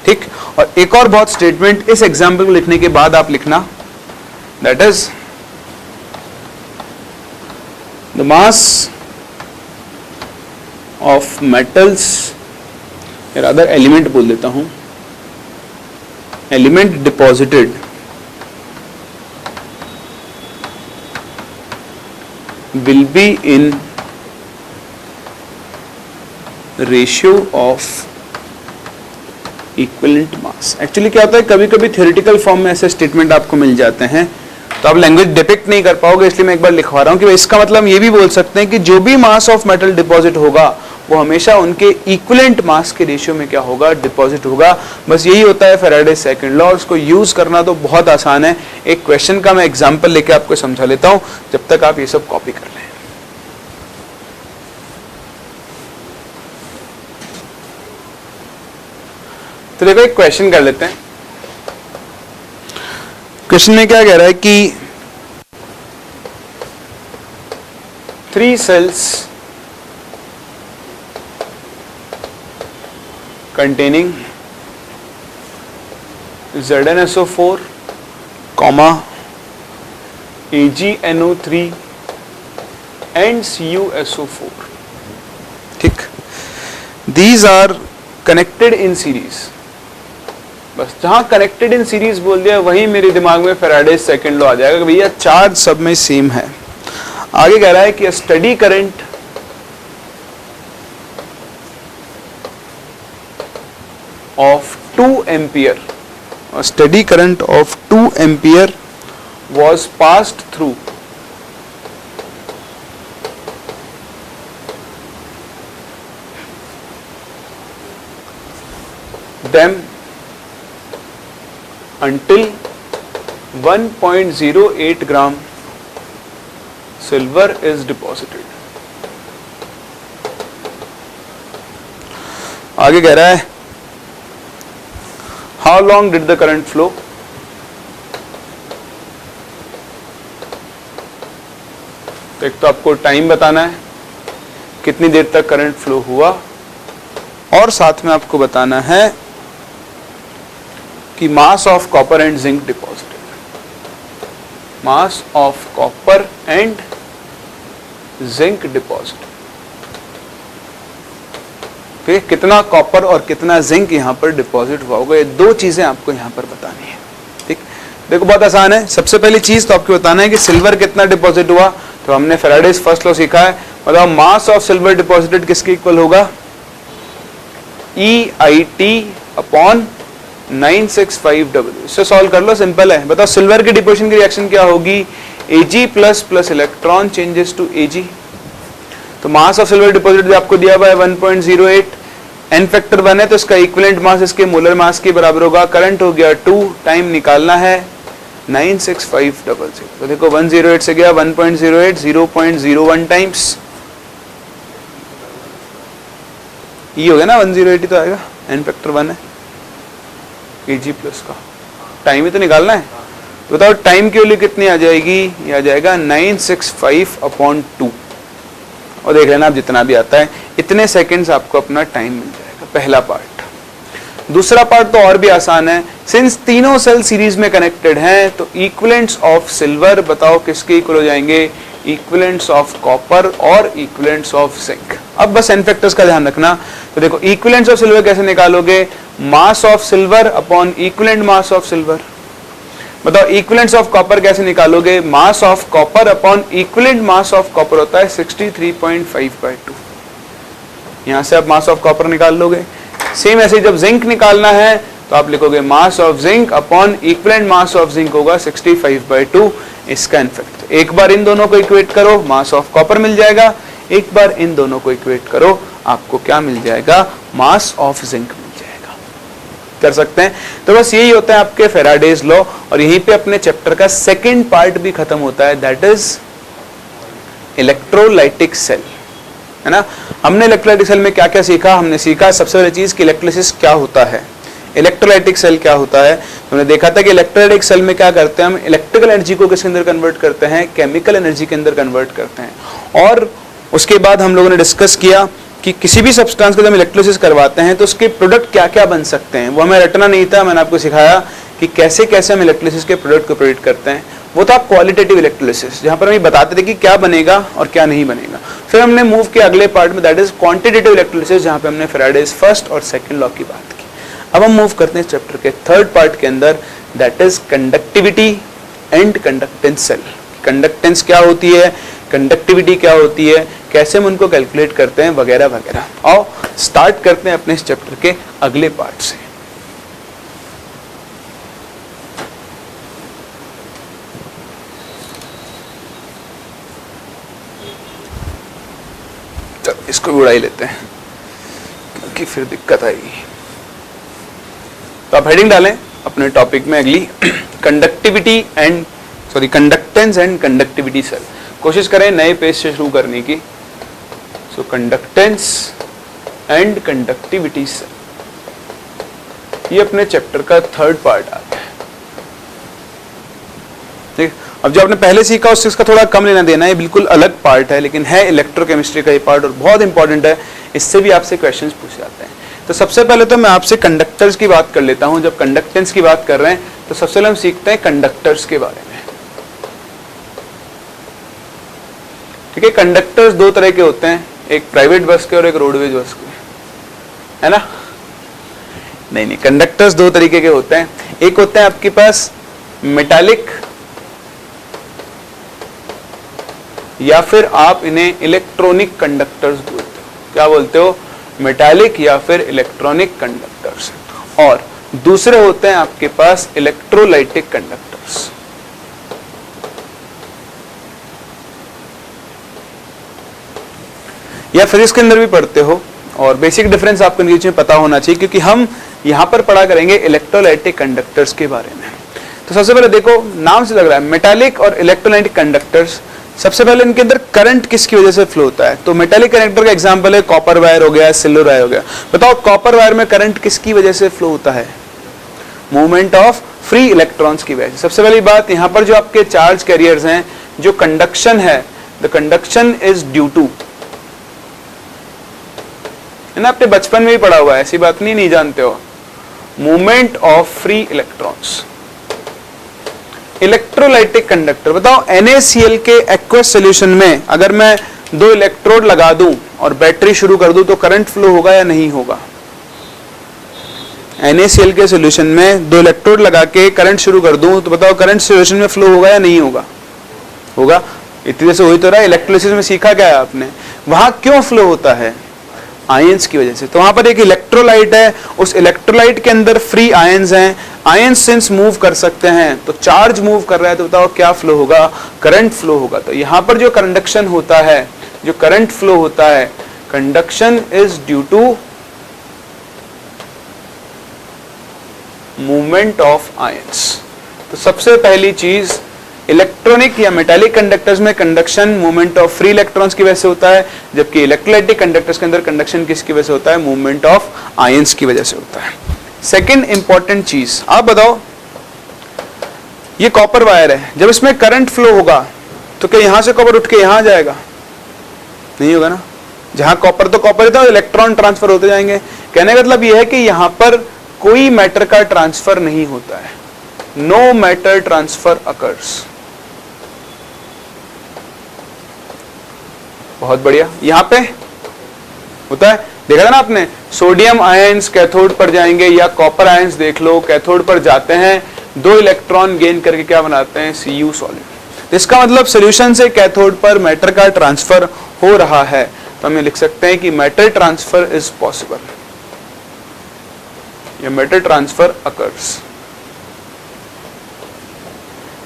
ठीक। और एक और बहुत स्टेटमेंट इस एग्जांपल को लिखने के बाद आप लिखना, that is the mass of metals, rather element बोल देता हूं, element deposited will be in ratio of equivalent mass। Actually क्या होता है, कभी कभी थ्योरेटिकल फॉर्म में ऐसे स्टेटमेंट आपको मिल जाते हैं तो आप लैंग्वेज डिपिक्ट नहीं कर पाओगे, इसलिए मैं एक बार लिखवा रहा हूं कि इसका मतलब ये भी बोल सकते हैं कि जो भी मास ऑफ मेटल डिपॉजिट होगा वो हमेशा उनके इक्विवेलेंट मास के रेशियो में क्या होगा? डिपॉजिट होगा। बस यही होता है फैराडे सेकंड लॉ। उसको यूज करना तो बहुत आसान है। एक क्वेश्चन का मैं एग्जांपल लेके आपको समझा लेता हूं, जब तक आप ये सब कॉपी कर लें। तो देखो एक क्वेश्चन कर लेते हैं। क्वेश्चन में क्या कह रहा है कि 3 cells containing ZnSO4, AgNO3 and CuSO4, ठीक। These are connected in series. बस जहां कनेक्टेड इन सीरीज बोल दिया वहीं मेरे दिमाग में फैराडेज सेकंड लॉ आ जाएगा कि भैया चार्ज सब में सेम है। आगे कह रहा है कि study current of 2 ampere, study current of 2 ampere was passed through them until 1.08 gram silver is deposited। आगे कह रहा है how long did the current flow? तो एक तो आपको टाइम बताना है, कितनी देर तक करंट फ्लो हुआ, और साथ में आपको बताना है कि मास of copper and zinc deposited, mass of copper and zinc deposited. ठीक, कितना कॉपर और कितना जिंक यहां पर डिपॉजिट हुआ होगा, ये दो चीजें आपको यहां पर बतानी है। ठीक, देखो बहुत आसान है। सबसे पहली चीज तो आपको बताना है कि सिल्वर कितना डिपॉजिट हुआ, तो हमने फैराडेज फर्स्ट लॉ सीखा है, मतलब मास ऑफ सिल्वर डिपॉजिटेड किसके इक्वल होगा, EIT अपॉन 965W। इससे सॉल्व कर लो, सिंपल है। बताओ सिल्वर की डिपोजिशन की रिएक्शन क्या होगी, Ag plus plus electron changes to Ag। तो मास ऑफ सिल्वर डिपॉजिटेड जो आपको दिया हुआ है 1.08, n फैक्टर 1 है तो इसका इक्विवेलेंट मास इसके मोलर मास के बराबर होगा। करंट हो गया 2, टाइम निकालना है 96500। तो देखो 108 से गया 1.08, 0.01 टाइम्स ये हो गया ना, 108 तो आएगा, n फैक्टर 1 है, Ag प्लस का टाइम ही तो निकालना है। तो बताओ टाइम की वैल्यू कितनी आ जाएगी, ये आ जाएगा 965/2, और देख लेना आप जितना भी आता है, इतने सेकंड्स आपको अपना टाइम मिल जाएगा, पहला पार्ट। दूसरा पार्ट तो और भी आसान है, सिंस तीनों सेल सीरीज में कनेक्टेड हैं तो इक्विवेलेंट्स ऑफ सिल्वर बताओ किसके इक्वल हो जाएंगे, इक्विवेलेंट्स ऑफ कॉपर और इक्विवेलेंट्स ऑफ जिंक। अब बस n फैक्टर्स का ध्यान रखना। तो देखो इक्विवेलेंट्स ऑफ सिल्वर कैसे निकालोगे, मास of silver upon equivalent mass of silver. बताओ इक्विवेलेंट्स ऑफ कॉपर कैसे निकालोगे, मास of copper upon equivalent mass of copper होता है 63.5/2। यहां से आप मास ऑफ कॉपर निकाल लोगे। सेम ऐसे जब जिंक निकालना है तो आप लिखोगे mass of zinc upon equivalent mass of zinc होगा 65/2, इसका n फैक्टर। एक बार इन दोनों को इक्वेट करो, मास ऑफ कॉपर मिल जाएगा, एक बार इन दोनों को इक्वेट करो, आपको क्या मिल जाएगा, मास ऑफ जिंक मिल जाएगा। कर सकते हैं। तो बस यही होता है आपके फैराडेज लॉ, और यहीं पे अपने चैप्टर का सेकंड पार्ट भी खत्म होता है, दैट इज इलेक्ट्रोलाइटिक सेल, है ना। हमने इलेक्ट्रोलाइटिक सेल में क्या क्या सीखा, हमने सीखा सबसे पहली चीज कि इलेक्ट्रोलिसिस क्या होता है, इलेक्ट्रोलाइटिक सेल क्या होता है। हमने देखा था कि इलेक्ट्रोलाइटिक सेल में क्या करते हैं, हम इलेक्ट्रिकल एनर्जी को किसके अंदर कन्वर्ट करते हैं, केमिकल एनर्जी के अंदर कन्वर्ट करते हैं। और उसके बाद हम लोगों ने डिस्कस किया कि किसी भी सब्सटेंस को जब हम इलेक्ट्रोलिसिस करवाते हैं तो उसके प्रोडक्ट क्या क्या बन सकते हैं, वो हमें रटना नहीं था, मैंने आपको सिखाया कि कैसे कैसे हम इलेक्ट्रोलिसिस के प्रोडक्ट को प्रोड्यूस करते हैं। वो था क्वालिटेटिव इलेक्ट्रोलिसिस, जहां पर हम बताते थे कि क्या बनेगा और क्या नहीं बनेगा। फिर हमने मूव किया अगले पार्ट में, दैट इज क्वांटिटेटिव इलेक्ट्रोलिसिस, जहां पे हमने फैराडेज फर्स्ट और सेकंड लॉ की बात की। अब हम मूव करते हैं चैप्टर के थर्ड पार्ट के अंदर, that is conductivity and conductance cell. Conductance क्या होती है, कंडक्टिविटी क्या होती है, कैसे हम उनको कैलकुलेट करते हैं, वगैरह वगैरह। आओ स्टार्ट करते हैं अपने इस चैप्टर के अगले पार्ट से। चल इसको भी उड़ा ही लेते हैं क्योंकि फिर दिक्कत आएगी। तो आप हेडिंग डालें अपने टॉपिक में अगली, कंडक्टेंस एंड कंडक्टिविटी सेल। कोशिश करें नए पेज से शुरू करने की। सो कंडक्टेंस एंड कंडक्टिविटी सेल, ये अपने चैप्टर का थर्ड पार्ट आता है। ठीक, अब जो आपने पहले सीखा उससे इसका थोड़ा कम लेना देना है, बिल्कुल अलग पार्ट है, लेकिन है इलेक्ट्रोकेमिस्ट्री का ये पार्ट और बहुत इंपॉर्टेंट है, इससे भी आपसे क्वेश्चंस पूछे जाते हैं। तो सबसे पहले तो मैं आपसे कंडक्टर्स की बात कर लेता हूं। जब कंडक्टेंस की बात कर रहे हैं तो सबसे पहले हम सीखते हैं कंडक्टर्स के बारे में। ठीक है, कंडक्टर्स दो तरह के होते हैं, एक प्राइवेट बस के और एक रोडवेज बस के। है ना? नहीं नहीं, कंडक्टर्स दो तरीके के होते हैं। एक होते हैं आपके पास मेटालिक, या फिर आप इन्हें इलेक्ट्रॉनिक कंडक्टर्स बोलते हो। क्या बोलते हो? मेटालिक या फिर इलेक्ट्रॉनिक कंडक्टर्स। और दूसरे होते हैं आपके पास इलेक्ट्रोलाइटिक कंडक्टर्स। या फिजिक्स के अंदर भी पढ़ते हो, और बेसिक डिफरेंस आपको इनके बीच में पता होना चाहिए, क्योंकि हम यहां पर पढ़ा करेंगे इलेक्ट्रोलाइटिक कंडक्टर्स के बारे में। तो सबसे पहले देखो, नाम से लग रहा है मेटालिक और इलेक्ट्रोलाइटिक कंडक्टर्स। सबसे पहले इनके अंदर करंट किसकी वजह से फ्लो होता है? तो मेटालिक कंडक्टर का एग्जांपल है कॉपर वायर हो गया, सिल्वर वायर हो गया। बताओ कॉपर वायर में करंट किसकी वजह से फ्लो होता है? मूवमेंट ऑफ फ्री इलेक्ट्रॉन्स की वजह से। सबसे पहली बात, यहां पर जो आपके चार्ज कैरियर्स हैं, जो कंडक्शन है, the conduction is due to, है ना, आपने बचपन में ही पढ़ा हुआ है, ऐसी बात नहीं जानते हो। Movement of free electrons. Electrolytic conductor, बताओ NaCl के एक्वस सॉल्यूशन में अगर मैं 2 इलेक्ट्रोड लगा दूं और बैटरी शुरू कर दूं तो करंट फ्लो होगा या नहीं होगा? NaCl के सॉल्यूशन में 2 इलेक्ट्रोड लगा के करंट शुरू कर दूं तो बताओ करंट सॉल्यूशन में फ्लो होगा या नहीं होगा? होगा। इतनी देर से वही तो रहा है, इलेक्ट्रोलिसिस में सीखा क्या है आपने? वहां क्यों फ्लो होता है? आयंस की वजह से। तो वहां पर एक इलेक्ट्रोलाइट है, उस इलेक्ट्रोलाइट के अंदर फ्री आयंस हैं। आयंस सिंस मूव कर सकते हैं, तो चार्ज मूव कर रहा है, तो बताओ क्या फ्लो होगा? करंट फ्लो होगा। तो यहां पर जो कंडक्शन होता है, जो करंट फ्लो होता है, conduction is due to movement of ions. तो सबसे पहली चीज, इलेक्ट्रॉनिक या मेटालिक कंडक्टर्स में conduction movement of free electrons की वजह से होता है, जबकि इलेक्ट्रोलाइटिक कंडक्टर्स के अंदर कंडक्शन किसकी वजह से होता है? मूवमेंट ऑफ आयंस की वजह से होता है। सेकंड इंपॉर्टेंट चीज, आप बताओ, ये कॉपर वायर है, जब इसमें करंट फ्लो होगा तो क्या यहां से कॉपर उठ के यहां जाएगा? नहीं होगा ना। जहां कॉपर तो कॉपर है, इलेक्ट्रॉन ट्रांसफर होते जाएंगे। कहने का मतलब यह है कि यहां पर कोई मैटर का ट्रांसफर नहीं होता है। No matter transfer occurs. बहुत बढ़िया। यहां पे होता है, देखा था ना आपने, सोडियम आयंस कैथोड पर जाएंगे, या कॉपर आयंस देख लो, कैथोड पर जाते हैं, 2 इलेक्ट्रॉन गेन करके क्या बनाते हैं? Cu solute. इसका मतलब सॉल्यूशन से कैथोड पर मैटर का ट्रांसफर हो रहा है। तो हम ये लिख सकते हैं कि मैटर ट्रांसफर इज पॉसिबल, या मैटर ट्रांसफर अकर्स।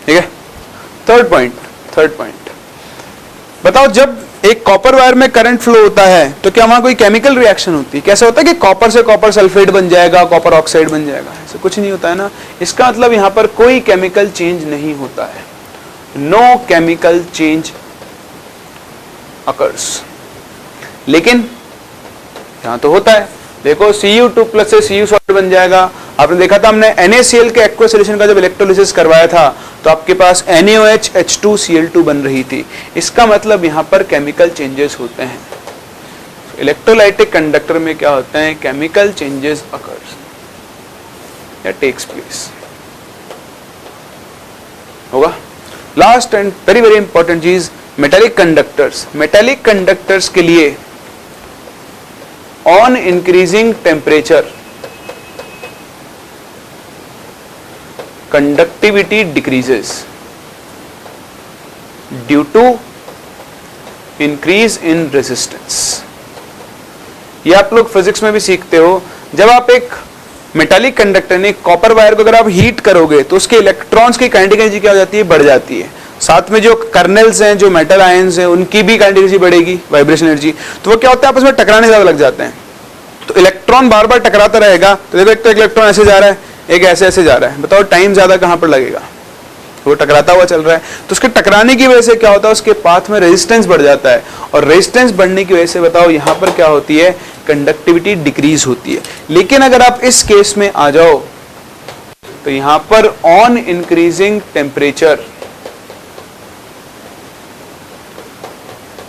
ठीक है। थर्ड पॉइंट, बताओ, जब एक कॉपर वायर में करंट फ्लो होता है तो क्या वहां कोई केमिकल रिएक्शन होती है? कैसे होता है कि कॉपर से कॉपर सल्फेट बन जाएगा, कॉपर ऑक्साइड बन जाएगा? ऐसा कुछ नहीं होता है ना। इसका मतलब यहां पर कोई केमिकल चेंज नहीं होता है। No chemical change occurs. लेकिन यहां तो होता है, देखो Cu2+ से Cu सॉल्ट बन जाएगा। आपने देखा था, हमने NaCl के एक्वस सॉल्यूशन का जब इलेक्ट्रोलिसिस करवाया था तो आपके पास NaOH H2Cl2 बन रही थी। इसका मतलब यहां पर केमिकल चेंजेस होते हैं। इलेक्ट्रोलाइटिक कंडक्टर में क्या होते हैं? केमिकल चेंजेस अकर्स या टेक्स प्लेस होगा। Last and very very important चीज, मेटालिक कंडक्टर्स। मेटालिक कंडक्टर्स के लिए on increasing temperature conductivity decreases due to increase in resistance। ये आप लोग फिजिक्स में भी सीखते हो। जब आप एक मेटालिक कंडक्टर ने कॉपर वायर को अगर आप हीट करोगे तो उसके इलेक्ट्रॉन्स की काइनेटिक एनर्जी क्या हो जाती है? बढ़ जाती है। साथ में जो कर्नल्स हैं, जो मेटल आयंस हैं, उनकी भी काइनेटिक एनर्जी बढ़ेगी, वाइब्रेशन एनर्जी। तो वो क्या होता है? आपस में टकराने ज्यादा लग जाते हैं। तो इलेक्ट्रॉन बार बार टकराता रहेगा, तो देखो एक तो इलेक्ट्रॉन ऐसे जा रहा है, एक ऐसे ऐसे जा रहा है। बताओ टाइम ज्यादा कहां पर लगेगा? वो टकराता हुआ चल रहा है। तो उसके टकराने की वजह से क्या होता है? उसके पाथ में रेजिस्टेंस बढ़ जाता है, और रेजिस्टेंस बढ़ने की वजह से बताओ यहां पर क्या होती है? कंडक्टिविटी डिक्रीज होती है। लेकिन अगर आप इस केस में आ जाओ तो यहां पर on increasing temperature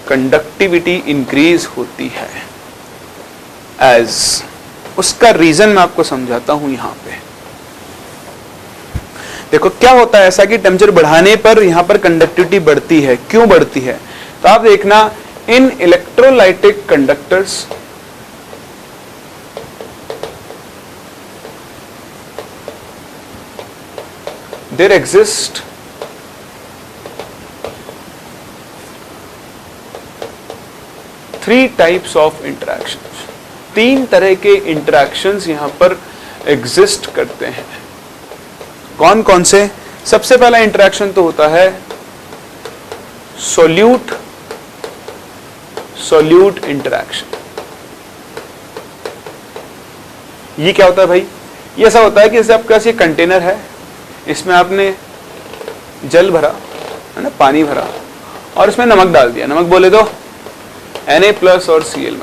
conductivity increase होती है। एज उसका रीजन मैं आपको समझाता हूं। यहां पे देखो क्या होता है, ऐसा कि टेम्परेचर बढ़ाने पर यहां पर कंडक्टिविटी बढ़ती है। क्यों बढ़ती है? तो आप देखना, in electrolytic conductors there exist three types of interactions, तीन तरह के इंटरैक्शंस यहां पर एग्जिस्ट करते हैं। कौन कौन से? सबसे पहला इंटरैक्शन तो होता है सोल्यूट सोल्यूट इंटरैक्शन। ये क्या होता है भाई? ये ऐसा होता है कि जैसे आपके पास ये कंटेनर है, इसमें आपने जल भरा है ना, पानी भरा, और इसमें नमक डाल दिया। नमक बोले तो Na+ और Cl-।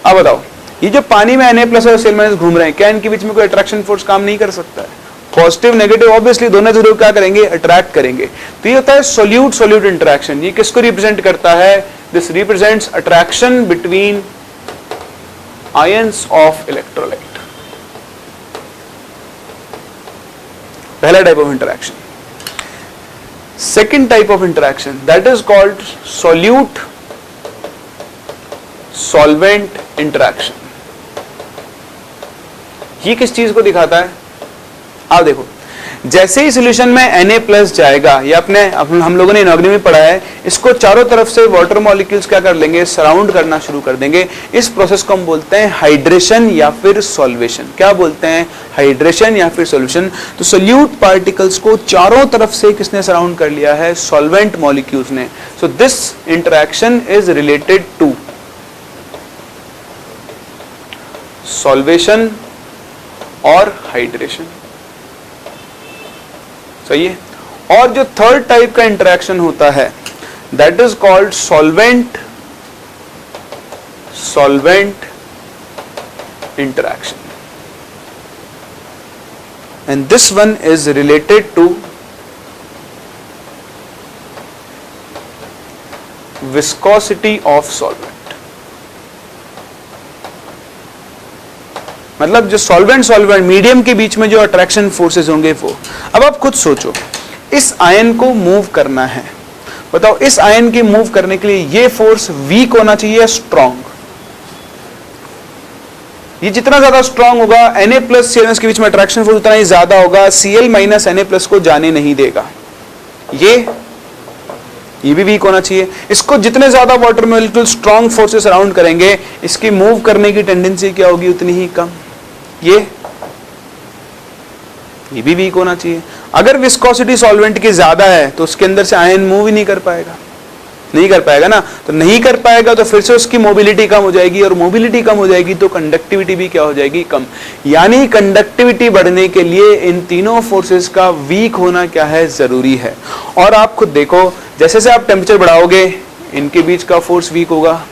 अब बताओ, ये जो पानी में Na+ और Cl- घूम रहे हैं, क्या इनके बीच में कोई अट्रैक्शन फोर्स काम नहीं कर सकता है? पॉजिटिव नेगेटिव ऑब्वियसली दोनों जरूर क्या करेंगे? अट्रैक्ट करेंगे। तो ये होता है सोल्यूट सोल्यूट इंटरैक्शन। ये किसको रिप्रेजेंट करता है? This represents attraction between ions of electrolyte. पहला type of interaction. Second type of interaction, that is called solute solvent interaction. ये किस चीज को दिखाता है? आप देखो, जैसे ही सॉल्यूशन में Na+ जाएगा, ये अपने हम लोगों ने इनऑर्गेनिक में पढ़ा है, इसको चारों तरफ से वाटर मॉलिक्यूल्स क्या कर लेंगे? सराउंड करना शुरू कर देंगे। इस प्रोसेस को हम बोलते हैं हाइड्रेशन या फिर सॉल्वेशन। क्या बोलते हैं? हाइड्रेशन या फिर सॉल्यूशन। तो सोल्यूट पार्टिकल्स को चारों तरफ से किसने सराउंड कर लिया है? सॉल्वेंट मॉलिक्यूल्स ने। So this interaction is related to solvation और हाइड्रेशन। सही है। और जो थर्ड टाइप का इंटरैक्शन होता है, that is called solvent solvent interaction, and this one is related to viscosity of solvent. मतलब जो सॉल्वेंट सॉल्वेंट मीडियम के बीच में जो अट्रैक्शन फोर्सेस होंगे वो। अब आप खुद सोचो, इस आयन को मूव करना है, बताओ इस आयन के मूव करने के लिए ये फोर्स वीक होना चाहिए या स्ट्रॉन्ग? ये जितना ज्यादा स्ट्रॉन्ग होगा, Na+ Cl- के बीच में अट्रैक्शन फोर्स उतना ही ज्यादा होगा, Cl- Na+ को जाने नहीं देगा। ये भी वीक होना चाहिए। इसको जितने ज्यादा water molecule strong forces around करेंगे, इसकी मूव करने की टेंडेंसी क्या होगी? उतनी ही कम। ये भी वीक होना चाहिए। अगर विस्कोसिटी सॉल्वेंट की ज्यादा है तो उसके अंदर से आयन मूव ही नहीं कर पाएगा, नहीं कर पाएगा ना। तो नहीं कर पाएगा तो फिर से उसकी मोबिलिटी कम हो जाएगी, और मोबिलिटी कम हो जाएगी तो कंडक्टिविटी भी क्या हो जाएगी? कम। यानी कंडक्टिविटी बढ़ने के लिए इन तीनों फोर्सेस का वीक होना क्या है? जरूरी है। और आप खुद देखो, जैसे जैसे आप टेम्परेचर बढ़ाओगे, इनके बीच का फोर्स वीक होगा,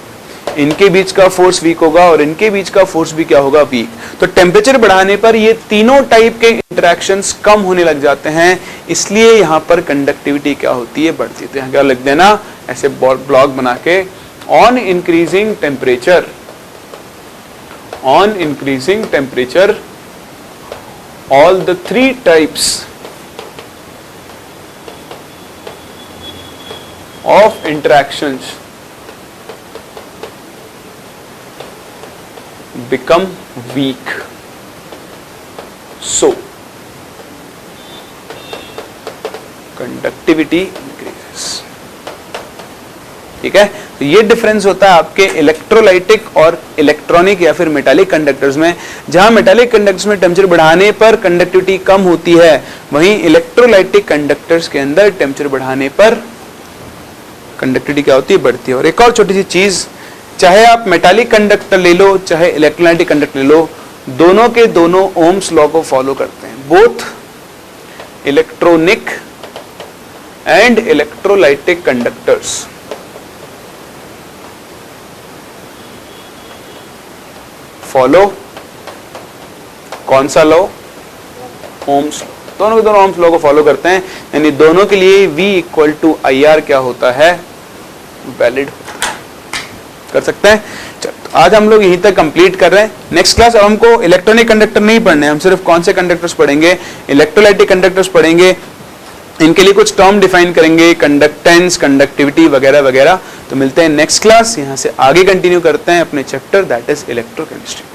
इनके बीच का फोर्स वीक होगा, और इनके बीच का फोर्स भी क्या होगा? वीक। तो टेम्परेचर बढ़ाने पर ये तीनों टाइप के इंटरैक्शंस कम होने लग जाते हैं, इसलिए यहां पर कंडक्टिविटी क्या होती है? बढ़ती है। तो यहां क्या लिख देना ऐसे ब्लॉक बना के, on increasing temperature all the three types of interactions become weak. So conductivity increases. ठीक है। तो ये डिफरेंस होता है आपके इलेक्ट्रोलाइटिक और इलेक्ट्रॉनिक या फिर मेटालिक कंडक्टर्स में। जहां मेटालिक कंडक्टर्स में टेम्परेचर बढ़ाने पर कंडक्टिविटी कम होती है, वहीं इलेक्ट्रोलाइटिक कंडक्टर्स के अंदर टेम्परेचर बढ़ाने पर कंडक्टिविटी क्या होती है? बढ़ती है। और एक और छोटी सी चीज, चाहे आप मेटालिक कंडक्टर ले लो चाहे इलेक्ट्रोलाइटिक कंडक्टर ले लो, दोनों के दोनों ओम्स लॉ को फॉलो करते हैं। Both electronic and electrolytic conductors follow कौन सा लॉ? Ohm's law. दोनों के दोनों ओम्स लॉ को फॉलो करते हैं, यानी दोनों के लिए V = IR क्या होता है? वैलिड होता है। कर सकते हैं। तो आज हम लोग यहीं तक कंप्लीट कर रहे हैं। नेक्स्ट क्लास अब हमको इलेक्ट्रॉनिक कंडक्टर नहीं पढ़ने, हम सिर्फ कौन से कंडक्टर्स पढ़ेंगे? इलेक्ट्रोलाइटिक कंडक्टर्स पढ़ेंगे। इनके लिए कुछ टर्म डिफाइन करेंगे, कंडक्टेंस, कंडक्टिविटी वगैरह वगैरह। तो मिलते हैं नेक्स्ट क्लास, यहां से आगे कंटिन्यू करते हैं अपने चैप्टर दैट इज इलेक्ट्रोकेमिस्ट्री।